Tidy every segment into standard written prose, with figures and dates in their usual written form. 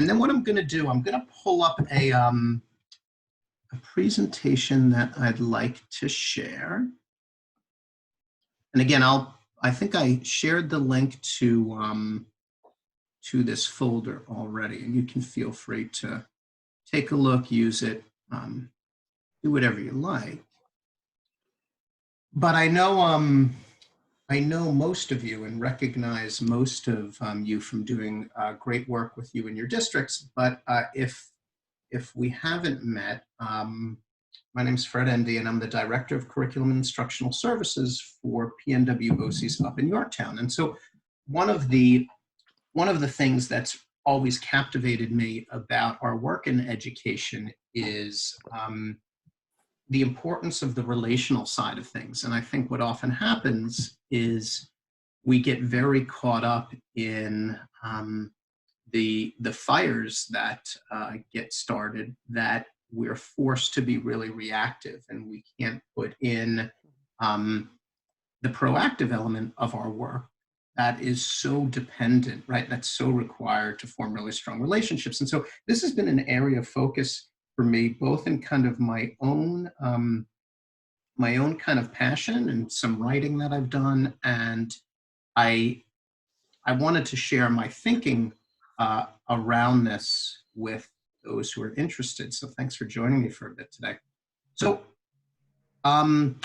And then what I'm going to do, I'm going to pull up a presentation that I'd like to share. And again, I think I shared the link to this folder already, and you can feel free to take a look, use it, do whatever you like. But I know most of you and recognize most of you from doing great work with you in your districts. But if we haven't met, my name is Fred Endy, and I'm the Director of Curriculum and Instructional Services for PNW BOCES up in Yorktown. And so one of the things that's always captivated me about our work in education is the importance of the relational side of things. And I think what often happens is we get very caught up in the fires that get started, that we're forced to be really reactive, and we can't put in the proactive element of our work that is so dependent, right? That's so required to form really strong relationships. And so this has been an area of focus for me, both in kind of my own kind of passion and some writing that I've done. And I wanted to share my thinking around this with those who are interested. So thanks for joining me for a bit today. So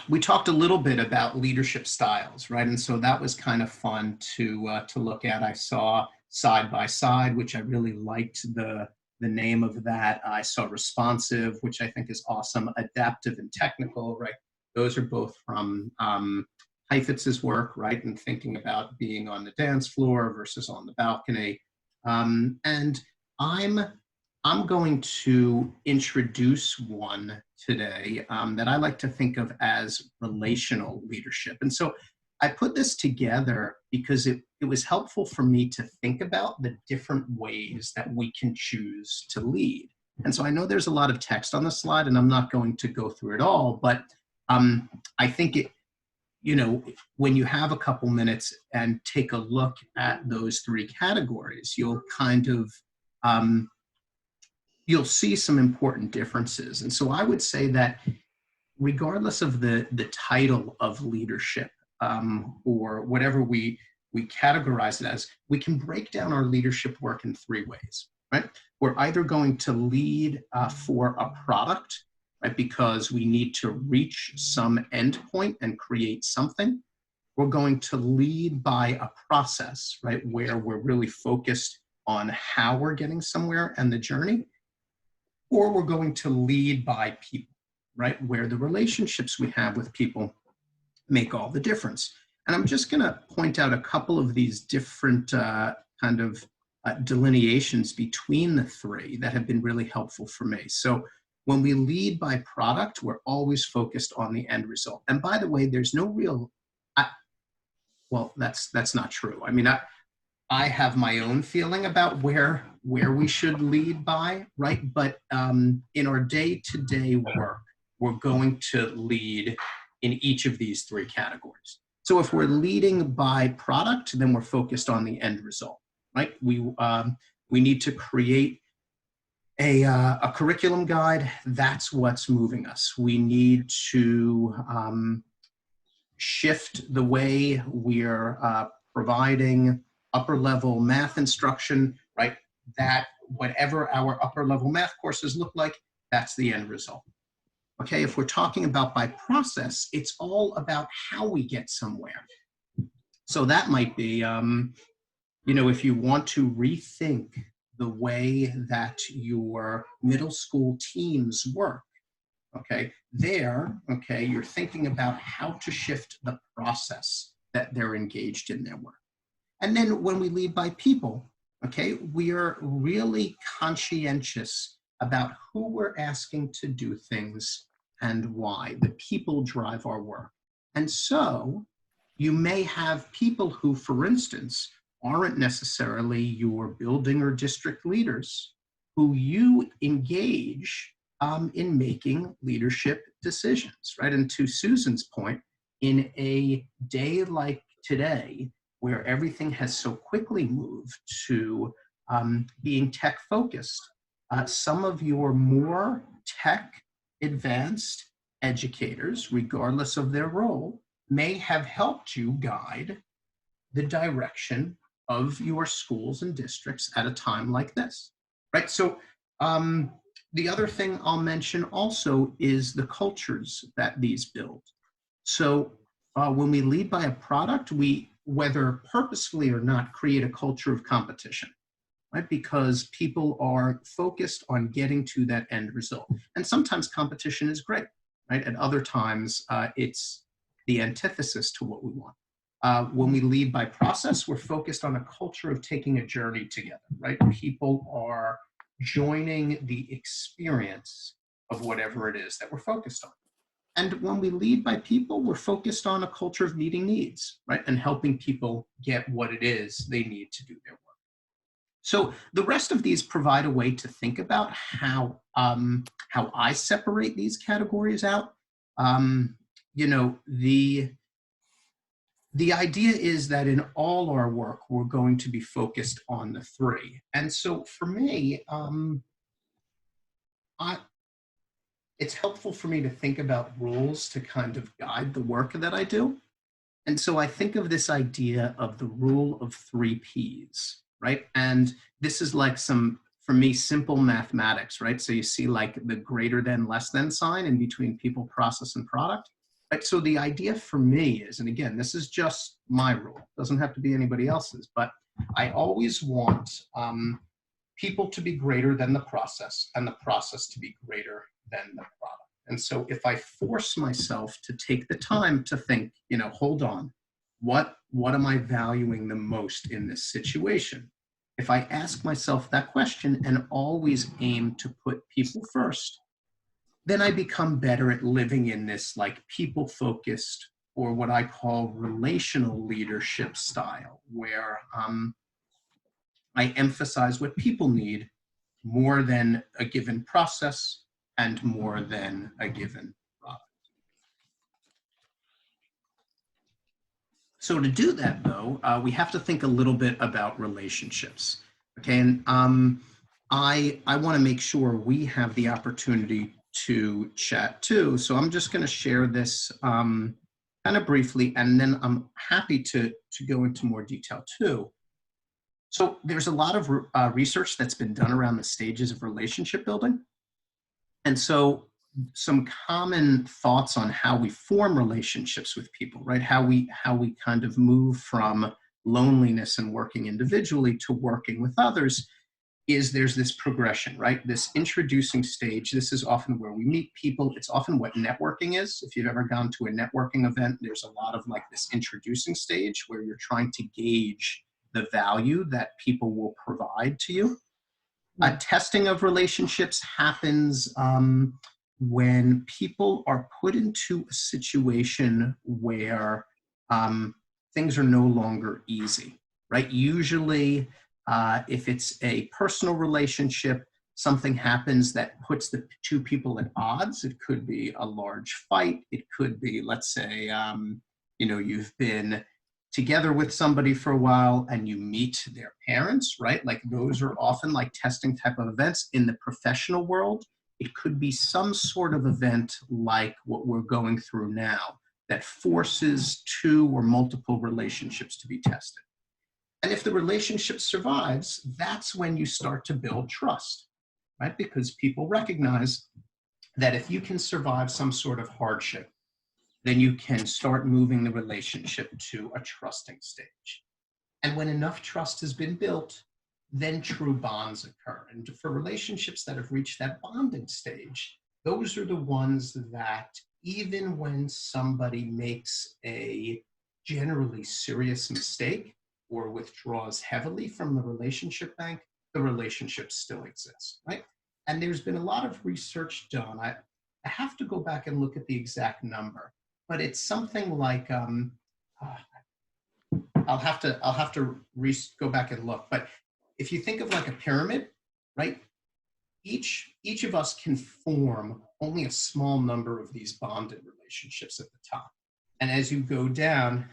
we talked a little bit about leadership styles, right? And so that was kind of fun to look at. I saw Side by Side, which I really liked the name of that. I saw Responsive, which I think is awesome. Adaptive and Technical, right? Those are both from Heifetz's work, right? And thinking about being on the dance floor versus on the balcony. And I'm going to introduce one today that I like to think of as relational leadership. And so I put this together because it was helpful for me to think about the different ways that we can choose to lead. And so I know there's a lot of text on the slide, and I'm not going to go through it all, but I think when you have a couple minutes and take a look at those three categories, you'll kind of, you'll see some important differences. And so I would say that regardless of the title of leadership, or whatever we categorize it as, we can break down our leadership work in three ways, right? We're either going to lead for a product, right, because we need to reach some endpoint and create something. We're going to lead by a process, right, where we're really focused on how we're getting somewhere and the journey. Or we're going to lead by people, right, where the relationships we have with people make all the difference. And I'm just going to point out a couple of these different kind of delineations between the three that have been really helpful for me. So when we lead by product, we're always focused on the end result. And by the way, there's no real, well, that's not true. I mean, I have my own feeling about where we should lead by, right? But in our day-to-day work, we're going to lead in each of these three categories. So if we're leading by product, then we're focused on the end result, right? We need to create a curriculum guide. That's what's moving us. We need to shift the way we're providing upper level math instruction, right? That whatever our upper level math courses look like, that's the end result. Okay, if we're talking about by process, it's all about how we get somewhere. So that might be, if you want to rethink the way that your middle school teams work, okay, you're thinking about how to shift the process that they're engaged in their work. And then when we lead by people, okay, we are really conscientious about who we're asking to do things and why. The people drive our work. And so you may have people who, for instance, aren't necessarily your building or district leaders, who you engage in making leadership decisions, right? And to Susan's point, in a day like today, where everything has so quickly moved to being tech focused. Some of your more tech advanced educators, regardless of their role, may have helped you guide the direction of your schools and districts at a time like this, right? So the other thing I'll mention also is the cultures that these build. So when we lead by a product, we, whether purposefully or not, create a culture of competition, right? Because people are focused on getting to that end result. And sometimes competition is great, right? At other times, it's the antithesis to what we want. When we lead by process, we're focused on a culture of taking a journey together, right? People are joining the experience of whatever it is that we're focused on. And when we lead by people, we're focused on a culture of meeting needs, right? And helping people get what it is they need to do their work. So the rest of these provide a way to think about how I separate these categories out. You know, the idea is that in all our work, we're going to be focused on the three. And so for me, it's helpful for me to think about rules to kind of guide the work that I do. And so I think of this idea of the rule of 3 Ps, right? And this is like some, for me, simple mathematics, right? So you see like the greater than, less than sign in between people, process, and product. Right? So the idea for me is, and again, this is just my rule, doesn't have to be anybody else's, but I always want people to be greater than the process and the process to be greater than the product. And so if I force myself to take the time to think, you know, hold on, what am I valuing the most in this situation? If I ask myself that question and always aim to put people first, then I become better at living in this like people-focused, or what I call relational leadership style, where I emphasize what people need more than a given process and more than a given product. So to do that, though, we have to think a little bit about relationships. Okay, and I want to make sure we have the opportunity to chat too. So I'm just going to share this kind of briefly, and then I'm happy to go into more detail too. So there's a lot of research that's been done around the stages of relationship building. And so some common thoughts on how we form relationships with people, right? How we kind of move from loneliness and working individually to working with others is there's this progression, right? This introducing stage. This is often where we meet people. It's often what networking is. If you've ever gone to a networking event, there's a lot of like this introducing stage where you're trying to gauge the value that people will provide to you. Testing of relationships happens when people are put into a situation where things are no longer easy, right? Usually, if it's a personal relationship, something happens that puts the two people at odds. It could be a large fight. It could be, let's say, you know, you've been together with somebody for a while and you meet their parents, right? Like those are often like testing type of events. In the professional world, it could be some sort of event like what we're going through now that forces 2 or multiple relationships to be tested. And if the relationship survives, that's when you start to build trust, right? Because people recognize that if you can survive some sort of hardship, then you can start moving the relationship to a trusting stage. And when enough trust has been built, then true bonds occur. And for relationships that have reached that bonding stage, those are the ones that even when somebody makes a generally serious mistake or withdraws heavily from the relationship bank, the relationship still exists, right? And there's been a lot of research done. I have to go back and look at the exact number, but it's something like I'll have to go back and look. But if you think of like a pyramid, right? Each of us can form only a small number of these bonded relationships at the top, and as you go down,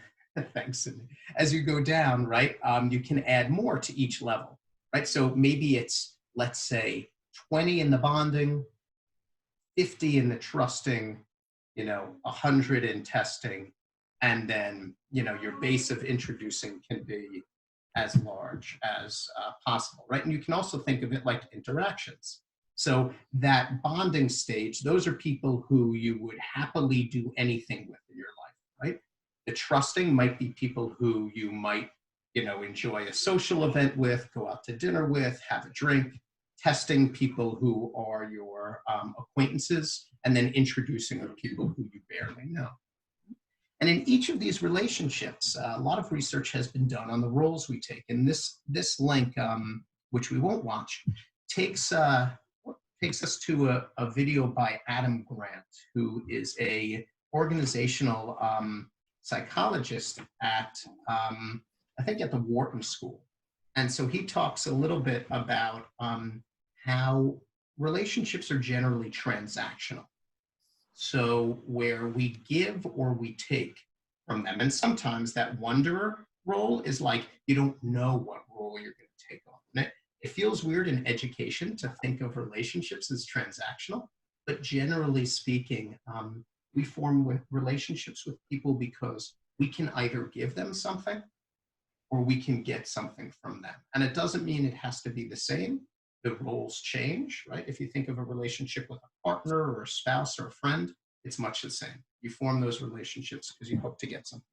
thanks, Cindy. As you go down, right, you can add more to each level. right? So maybe it's, let's say, 20 in the bonding, 50 in the trusting, 100 in testing, and then, your base of introducing can be as large as possible, right? And you can also think of it like interactions. So that bonding stage, those are people who you would happily do anything with in your life, right? The trusting might be people who you might, enjoy a social event with, go out to dinner with, have a drink. Testing people who are your acquaintances, and then introducing are people who you barely know. And in each of these relationships, a lot of research has been done on the roles we take. And this link, which we won't watch, takes us to a video by Adam Grant, who is a organizational psychologist at, I think, at the Wharton School. And so he talks a little bit about how relationships are generally transactional. So where we give or we take from them. And sometimes that wanderer role is like, you don't know what role you're going to take on. And it feels weird in education to think of relationships as transactional, but generally speaking, we form with relationships with people because we can either give them something or we can get something from them. And it doesn't mean it has to be the same. The roles change, right? If you think of a relationship with a partner or a spouse or a friend, it's much the same. You form those relationships because you hope to get something.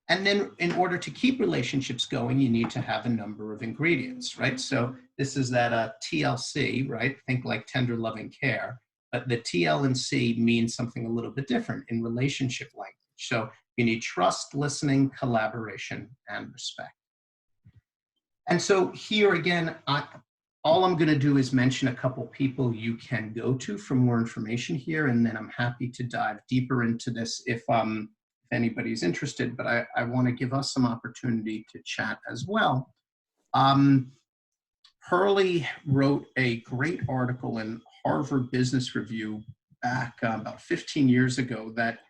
And then in order to keep relationships going, you need to have a number of ingredients, right? So this is that TLC, right? Think like tender, loving care. But the TL and C means something a little bit different in relationship language. So you need trust, listening, collaboration, and respect. And so here again, all I'm going to do is mention a couple people you can go to for more information here, and then I'm happy to dive deeper into this if anybody's interested, but I want to give us some opportunity to chat as well. Hurley wrote a great article in Harvard Business Review back about 15 years ago that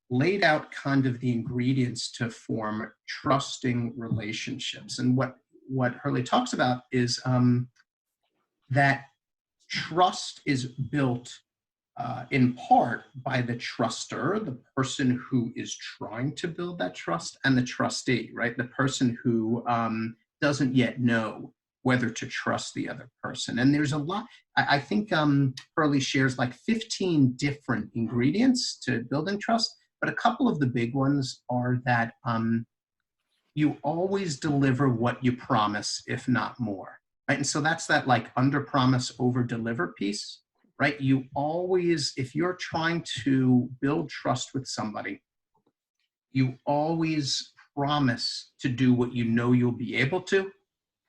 laid out kind of the ingredients to form trusting relationships. And what Hurley talks about is that trust is built in part by the truster, the person who is trying to build that trust, and the trustee, right? The person who doesn't yet know whether to trust the other person. And there's a lot, I think Hurley shares like 15 different ingredients to building trust, but a couple of the big ones are that you always deliver what you promise, if not more, right? And so that's that like under promise, over deliver piece, right? You always, if you're trying to build trust with somebody, you always promise to do what you know you'll be able to,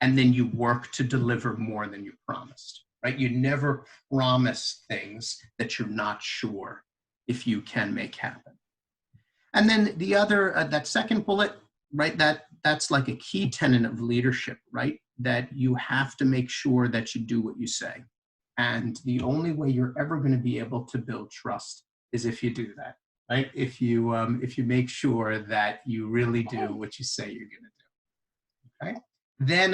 and then you work to deliver more than you promised, right? You never promise things that you're not sure if you can make happen. And then the other, that second bullet, right, that's like a key tenet of leadership, right? That you have to make sure that you do what you say. And the only way you're ever going to be able to build trust is if you do that, right? If you make sure that you really do what you say you're going to do, okay? Then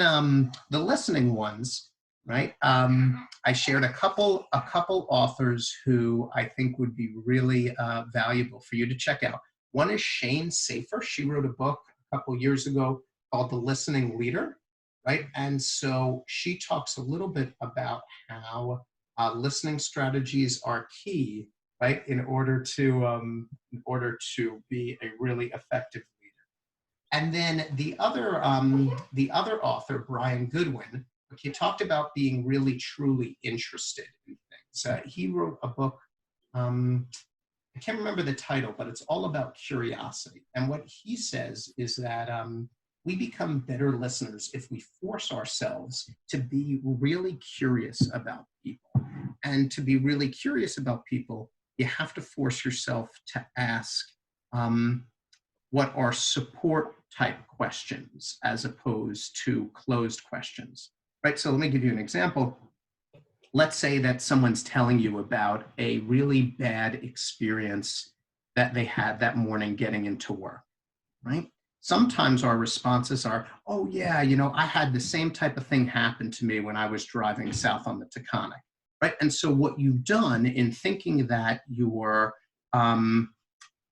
the listening ones, right? I shared a couple authors who I think would be really valuable for you to check out. One is Shane Safer. She wrote a book a couple years ago called The Listening Leader, right? And so she talks a little bit about how listening strategies are key, right, in order to be a really effective leader. And then the other author, Brian Goodwin, he talked about being really truly interested in things. He wrote a book. I can't remember the title, but it's all about curiosity. And what he says is that we become better listeners if we force ourselves to be really curious about people. And to be really curious about people, you have to force yourself to ask what are support type questions as opposed to closed questions, right? So let me give you an example. Let's say that someone's telling you about a really bad experience that they had that morning getting into work, right? sometimes our responses are, oh yeah, I had the same type of thing happen to me when I was driving south on the Taconic, right? And so what you've done in thinking that you're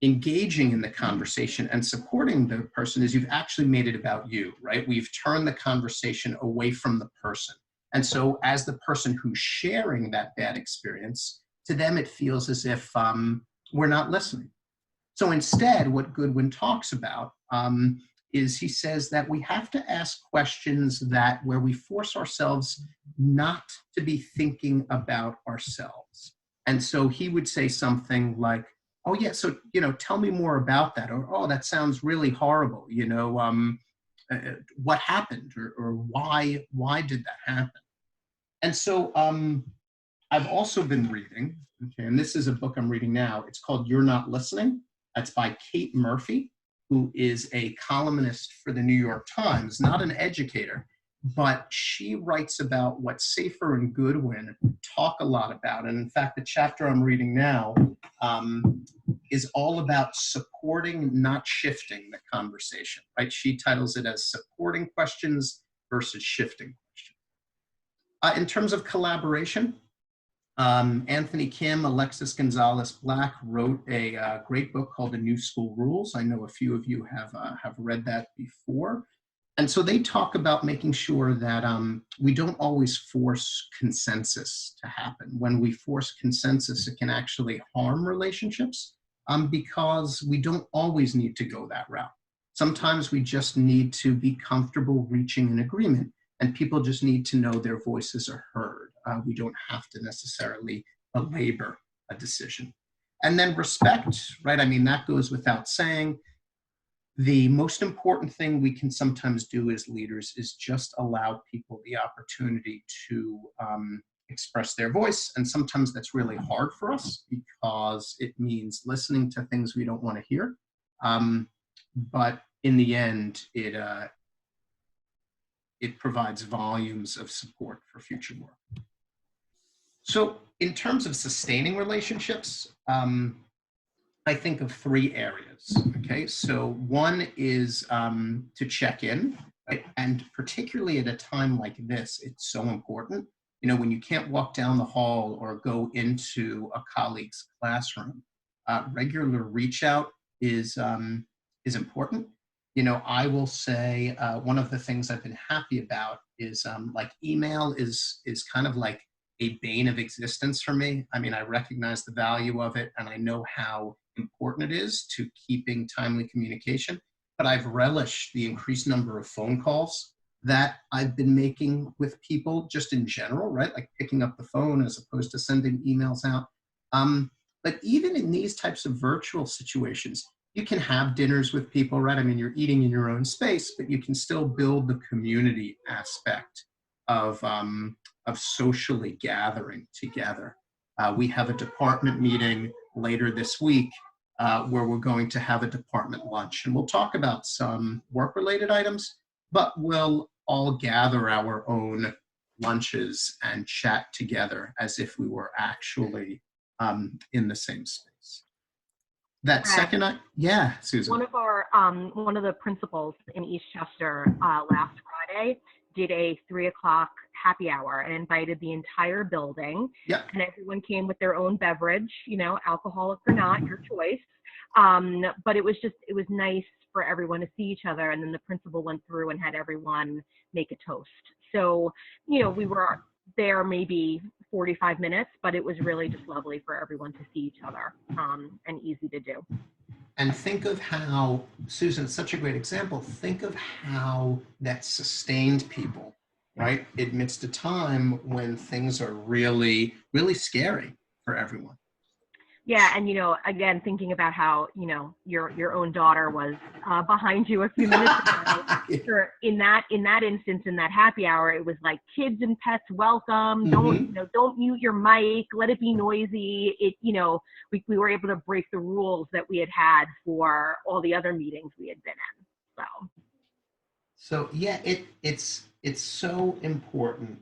engaging in the conversation and supporting the person is you've actually made it about you, right? We've turned the conversation away from the person. And so as the person who's sharing that bad experience, to them it feels as if we're not listening. So instead, what Goodwin talks about is he says that we have to ask questions that where we force ourselves not to be thinking about ourselves. And so he would say something like, oh yeah, so tell me more about that, or oh, that sounds really horrible. What happened, or why did that happen? And so I've also been reading, okay, and this is a book I'm reading now. It's called You're Not Listening. That's by Kate Murphy, who is a columnist for the New York Times, not an educator, but she writes about what Safer and Goodwin talk a lot about. And in fact, the chapter I'm reading now is all about supporting, not shifting the conversation, right? She titles it as Supporting Questions versus Shifting Questions. In terms of collaboration, Anthony Kim, Alexis Gonzalez Black wrote a great book called The New School Rules. I know a few of you have read that before. And so they talk about making sure that we don't always force consensus to happen. When we force consensus, it can actually harm relationships because we don't always need to go that route. Sometimes we just need to be comfortable reaching an agreement, and people just need to know their voices are heard. We don't have to necessarily belabor a decision. And then respect, right? I mean, that goes without saying. The most important thing we can sometimes do as leaders is just allow people the opportunity to express their voice. And sometimes that's really hard for us because it means listening to things we don't want to hear. But in the end, it provides volumes of support for future work. So in terms of sustaining relationships, I think of three areas, okay? So one is to check in, right? And particularly at a time like this, it's so important. When you can't walk down the hall or go into a colleague's classroom, regular reach out is important. I will say one of the things I've been happy about is like email is kind of like a bane of existence for me. I mean, I recognize the value of it and I know how important it is to keeping timely communication, but I've relished the increased number of phone calls that I've been making with people just in general, right? Like picking up the phone as opposed to sending emails out. But even in these types of virtual situations, you can have dinners with people, right? I mean, you're eating in your own space, but you can still build the community aspect of socially gathering together. We have a department meeting later this week where we're going to have a department lunch. And we'll talk about some work-related items, but we'll all gather our own lunches and chat together as if we were actually in the same space. That second, yeah, Susan. One of the principals in Eastchester last Friday did a 3:00 happy hour and invited the entire building. Yep. And everyone came with their own beverage, alcoholic or not, your choice. But it was nice for everyone to see each other. And then the principal went through and had everyone make a toast. So, we were there maybe 45 minutes, but it was really just lovely for everyone to see each other and easy to do. And think of how, Susan, it's such a great example. Think of how that sustained people, right? Amidst a time when things are really, really scary for everyone. Yeah, and again, thinking about how your own daughter was behind you a few minutes ago. Sure, in that instance, in that happy hour, it was like kids and pets welcome. Mm-hmm. Don't mute your mic. Let it be noisy. We were able to break the rules that we had for all the other meetings we had been in. So yeah, it's so important,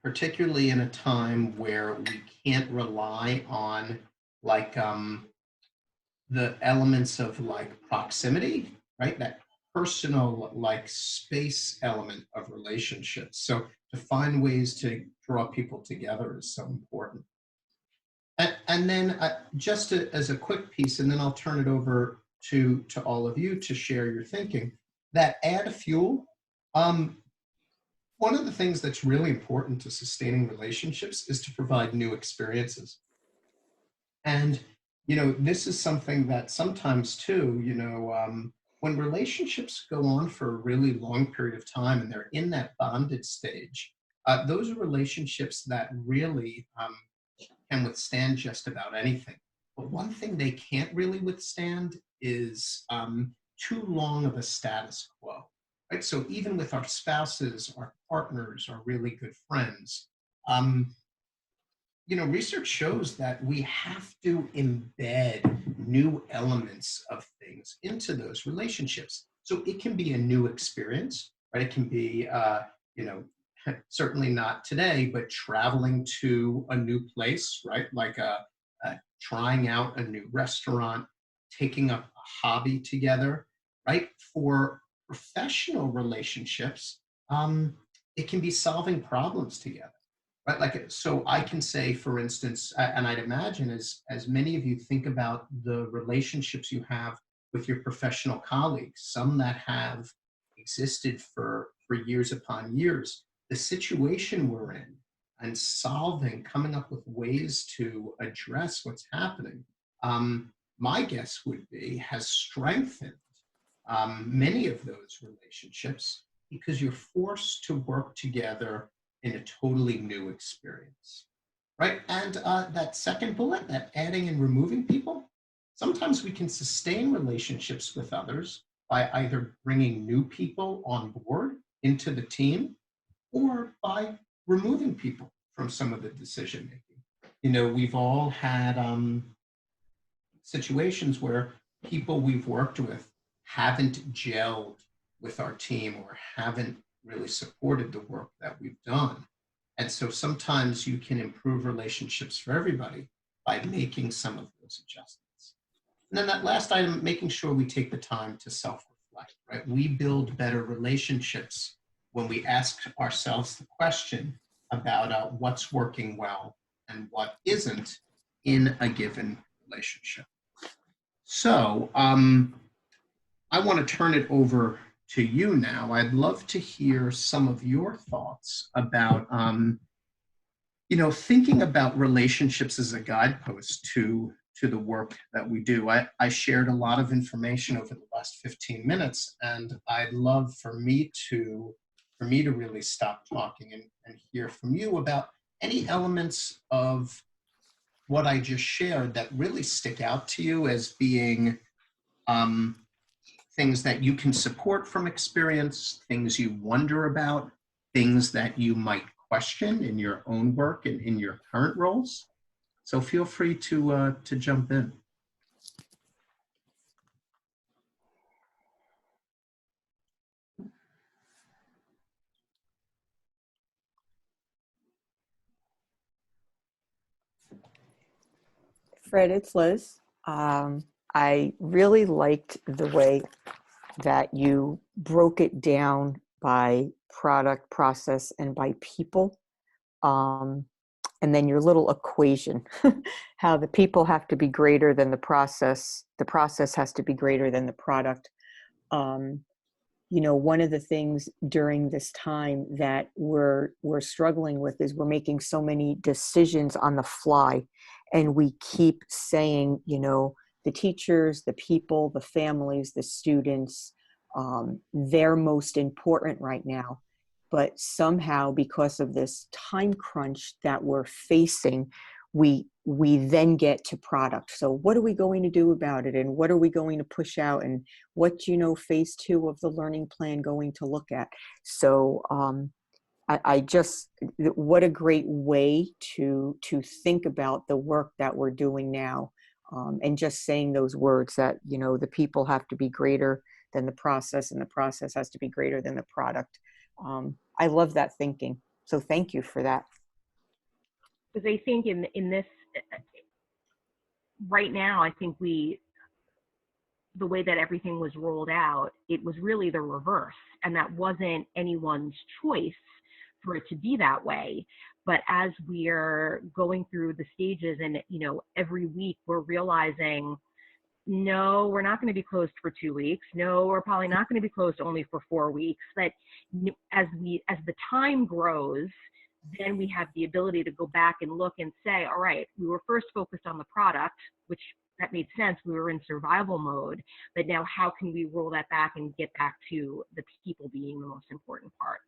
particularly in a time where we can't rely on like the elements of like proximity, right? That personal, like space element of relationships. So to find ways to draw people together is so important. And then just as a quick piece, and then I'll turn it over to all of you to share your thinking, that add fuel. Um, One of the things that's really important to sustaining relationships is to provide new experiences. And, this is something that sometimes too, when relationships go on for a really long period of time and they're in that bonded stage, those are relationships that really can withstand just about anything. But one thing they can't really withstand is too long of a status quo. Right? So even with our spouses, our partners, our really good friends, um, research shows that we have to embed new elements of things into those relationships. So it can be a new experience, right? It can be, you know, certainly not today, but traveling to a new place, right? Like trying out a new restaurant, taking up a hobby together, right? For professional relationships, it can be solving problems together. Right, like so, I can say, for instance, and I'd imagine as many of you think about the relationships you have with your professional colleagues, some that have existed for years upon years, the situation we're in and solving, coming up with ways to address what's happening, my guess would be has strengthened many of those relationships because you're forced to work together in a totally new experience, right? And that second bullet, that adding and removing people, sometimes we can sustain relationships with others by either bringing new people on board into the team or by removing people from some of the decision making. We've all had situations where people we've worked with haven't gelled with our team or haven't really supported the work that we've done. And so sometimes you can improve relationships for everybody by making some of those adjustments. And then that last item, making sure we take the time to self-reflect, right? We build better relationships when we ask ourselves the question about what's working well and what isn't in a given relationship. So I want to turn it over to you now. I'd love to hear some of your thoughts about, thinking about relationships as a guidepost to the work that we do. I shared a lot of information over the last 15 minutes, and I'd love for me to really stop talking and hear from you about any elements of what I just shared that really stick out to you as being um, things that you can support from experience, things you wonder about, things that you might question in your own work and in your current roles. So feel free to jump in. Fred, it's Liz. I really liked the way that you broke it down by product, process, and by people. And then your little equation, how the people have to be greater than the process has to be greater than the product. Um, one of the things during this time that we're struggling with is we're making so many decisions on the fly, and we keep saying, the teachers, the people, the families, the students, they're most important right now. But somehow, because of this time crunch that we're facing, we then get to product. So what are we going to do about it, and what are we going to push out, and what phase 2 of the learning plan going to look at? So I just, what a great way to think about the work that we're doing now, and just saying those words that the people have to be greater than the process, and the process has to be greater than the product. I love that thinking. So thank you for that. Because I think in this right now, I think we the way that everything was rolled out, it was really the reverse. And that wasn't anyone's choice for it to be that way. But as we're going through the stages and, every week we're realizing, no, we're not going to be closed for 2 weeks. No, we're probably not going to be closed only for 4 weeks. But as the time grows, then we have the ability to go back and look and say, all right, we were first focused on the product, which that made sense. We were in survival mode, but now how can we roll that back and get back to the people being the most important part?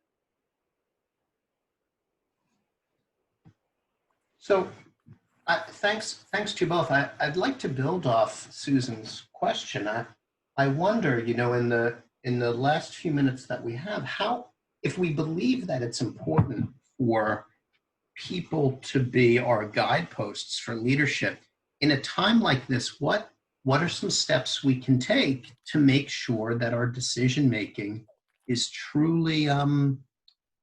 So thanks to you both. I'd like to build off Susan's question. I wonder, in the last few minutes that we have, how, if we believe that it's important for people to be our guideposts for leadership, in a time like this, what are some steps we can take to make sure that our decision making is truly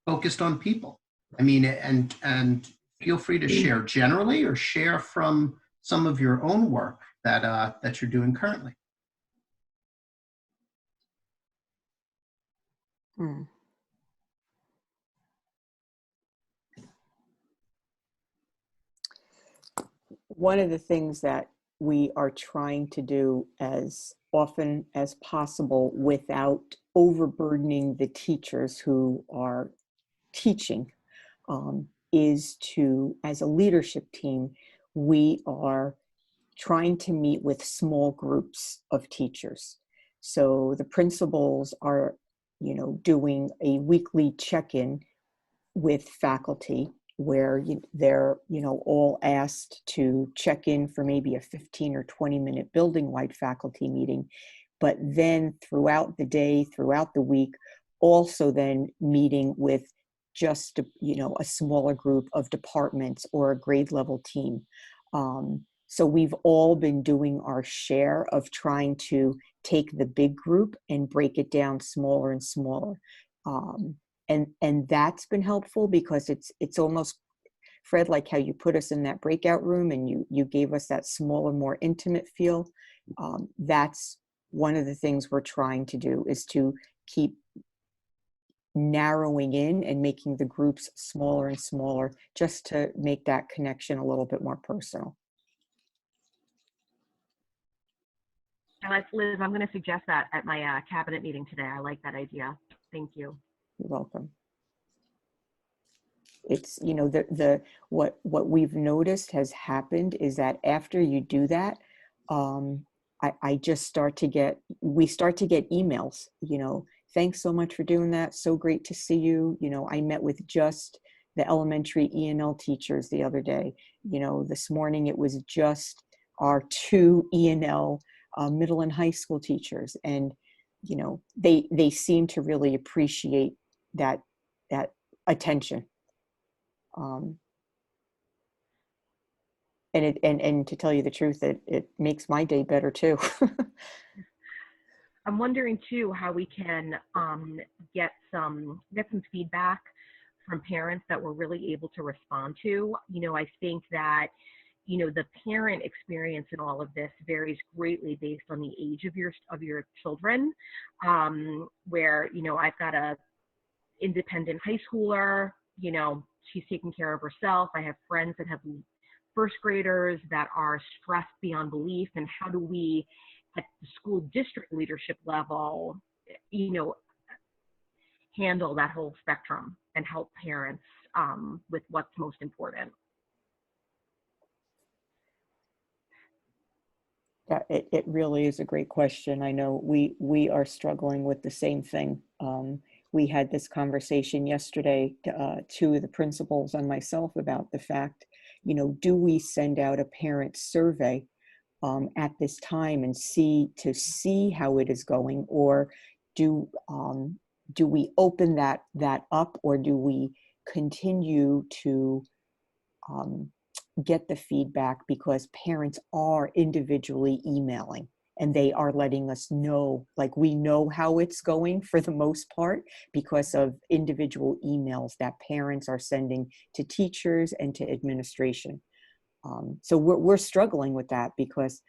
focused on people? I mean, and feel free to share generally or share from some of your own work that you're doing currently. One of the things that we are trying to do as often as possible without overburdening the teachers who are teaching is to, as a leadership team, we are trying to meet with small groups of teachers. So the principals are, doing a weekly check-in with faculty where they're, all asked to check in for maybe a 15 or 20-minute building-wide faculty meeting, but then throughout the day, throughout the week, also then meeting with just, a smaller group of departments or a grade level team. So we've all been doing our share of trying to take the big group and break it down smaller and smaller. And that's been helpful because it's almost, Fred, like how you put us in that breakout room and you gave us that smaller, more intimate feel. That's one of the things we're trying to do, is to keep narrowing in and making the groups smaller and smaller, just to make that connection a little bit more personal. Liz, I'm going to suggest that at my cabinet meeting today. I like that idea. Thank you. You're welcome. It's, what we've noticed has happened is that after you do that, we start to get emails, thanks so much for doing that. So great to see you. I met with just the elementary E&L teachers the other day. This morning it was just our 2 E&L middle and high school teachers. And, they seem to really appreciate that attention. And to tell you the truth, it makes my day better too. I'm wondering too how we can get some feedback from parents that we're really able to respond to. I think that the parent experience in all of this varies greatly based on the age of your children. Where I've got a independent high schooler, she's taking care of herself. I have friends that have first graders that are stressed beyond belief, and how do we at the school district leadership level handle that whole spectrum and help parents with what's most important. Yeah, it really is a great question. I know we are struggling with the same thing. We had this conversation yesterday, two of the principals and myself, about the fact, do we send out a parent survey at this time and see how it is going, or do we open that up, or do we continue to get the feedback, because parents are individually emailing and they are letting us know, like, we know how it's going for the most part because of individual emails that parents are sending to teachers and to administration. So we're struggling with that, because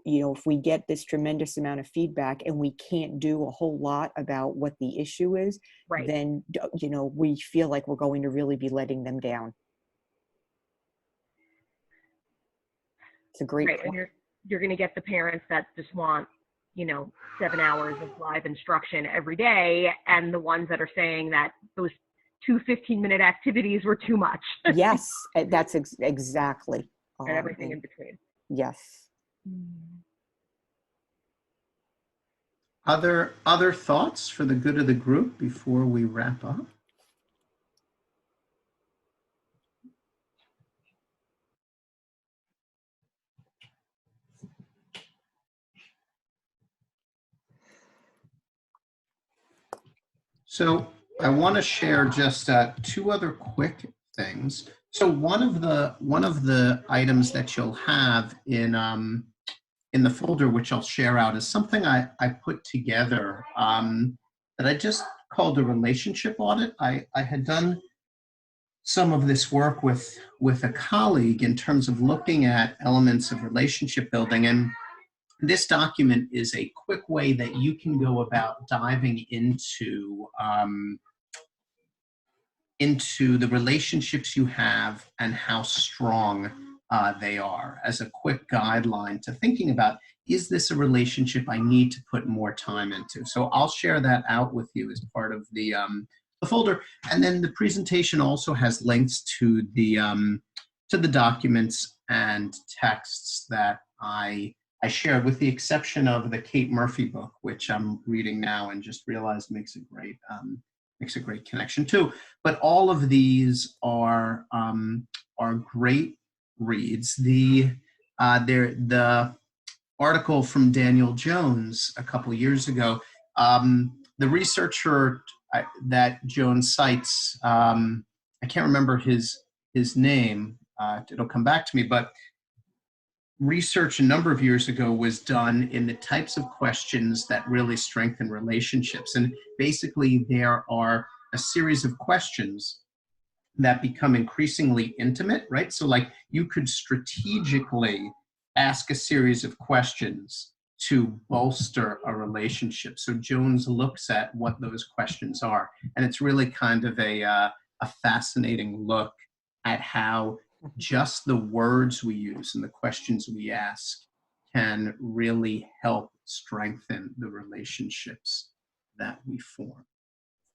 if we get this tremendous amount of feedback and we can't do a whole lot about what the issue is, Right. then, we feel like we're going to really be letting them down. It's a great Right. And point. you're going to get the parents that just want, 7 hours of live instruction every day, and the ones that are saying that those 2 15-minute activities were too much. Yes, that's exactly. And everything And in between. yes. Other thoughts for the good of the group before we wrap up? So I want to share just 2 other quick things. So one of the items that you'll have in the folder, which I'll share out, is something I put together that I just called a relationship audit. I had done some of this work with a colleague in terms of looking at elements of relationship building, and this document is a quick way that you can go about diving into the relationships you have and how strong they are, as a quick guideline to thinking about, is this a relationship I need to put more time into? So I'll share that out with you as part of the folder. And then the presentation also has links to the documents and texts that I shared, with the exception of the Kate Murphy book, which I'm reading now and just realized makes a great connection too. But all of these are great reads. The article from Daniel Jones a couple years ago, the researcher that Jones cites, I can't remember his name. It'll come back to me, but research a number of years ago was done in the types of questions that really strengthen relationships. And basically, there are a series of questions that become increasingly intimate, right? So like you could strategically ask a series of questions to bolster a relationship. So Jones looks at what those questions are. And it's really kind of a fascinating look at how just the words we use and the questions we ask can really help strengthen the relationships that we form.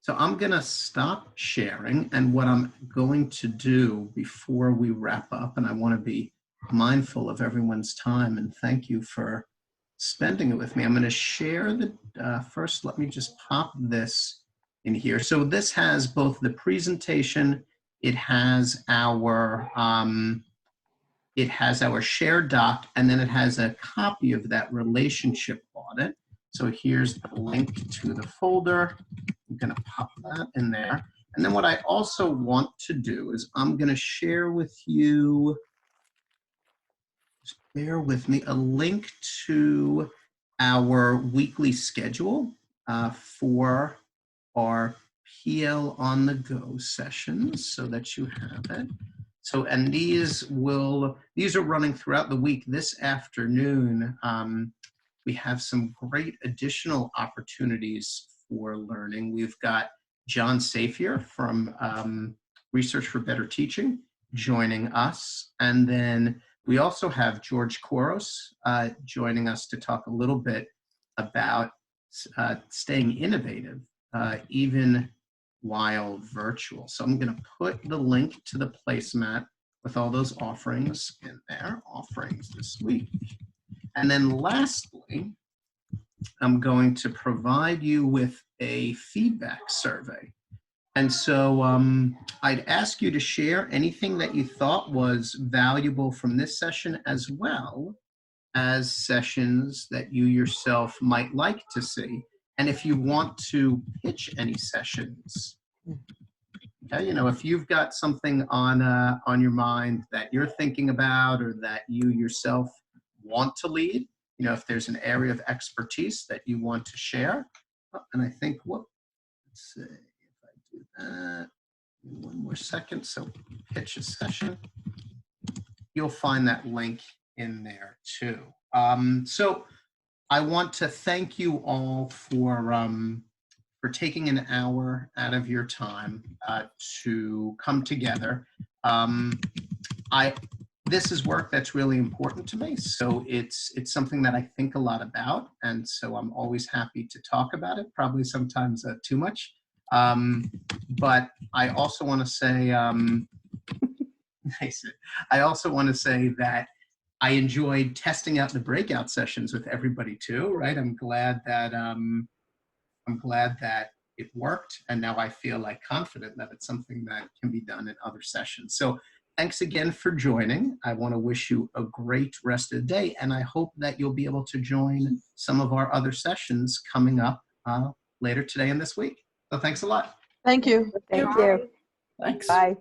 So I'm going to stop sharing, and what I'm going to do before we wrap up, and I want to be mindful of everyone's time, and thank you for spending it with me. I'm going to share first, let me just pop this in here. So this has both the presentation, it has our shared doc, and then it has a copy of that relationship audit. So here's the link to the folder. I'm going to pop that in there. And then what I also want to do is I'm going to share with you, just bear with me, a link to our weekly schedule for our PL on the go sessions, so that you have it. So, and these are running throughout the week. This afternoon, we have some great additional opportunities for learning. We've got John Safier from Research for Better Teaching joining us. And then we also have George Koros joining us to talk a little bit about staying innovative, even while virtual. So I'm going to put the link to the placemat with all those offerings in there, offerings this week. And then lastly, I'm going to provide you with a feedback survey. And so I'd ask you to share anything that you thought was valuable from this session, as well as sessions that you yourself might like to see. And if you want to pitch any sessions, okay, if you've got something on your mind that you're thinking about, or that you yourself want to lead, if there's an area of expertise that you want to share. And I think, let's see if I do that. One more second. So pitch a session. You'll find that link in there too. So I want to thank you all for taking an hour out of your time to come together. This is work that's really important to me, so it's something that I think a lot about, and so I'm always happy to talk about it, probably sometimes too much. But I also want to say, nice. I also want to say that I enjoyed testing out the breakout sessions with everybody too, right? I'm glad that it worked, and now I feel like confident that it's something that can be done in other sessions. So thanks again for joining. I want to wish you a great rest of the day, and I hope that you'll be able to join some of our other sessions coming up later today and this week. So thanks a lot. Thank you. Thank Bye. you. Thanks. Bye.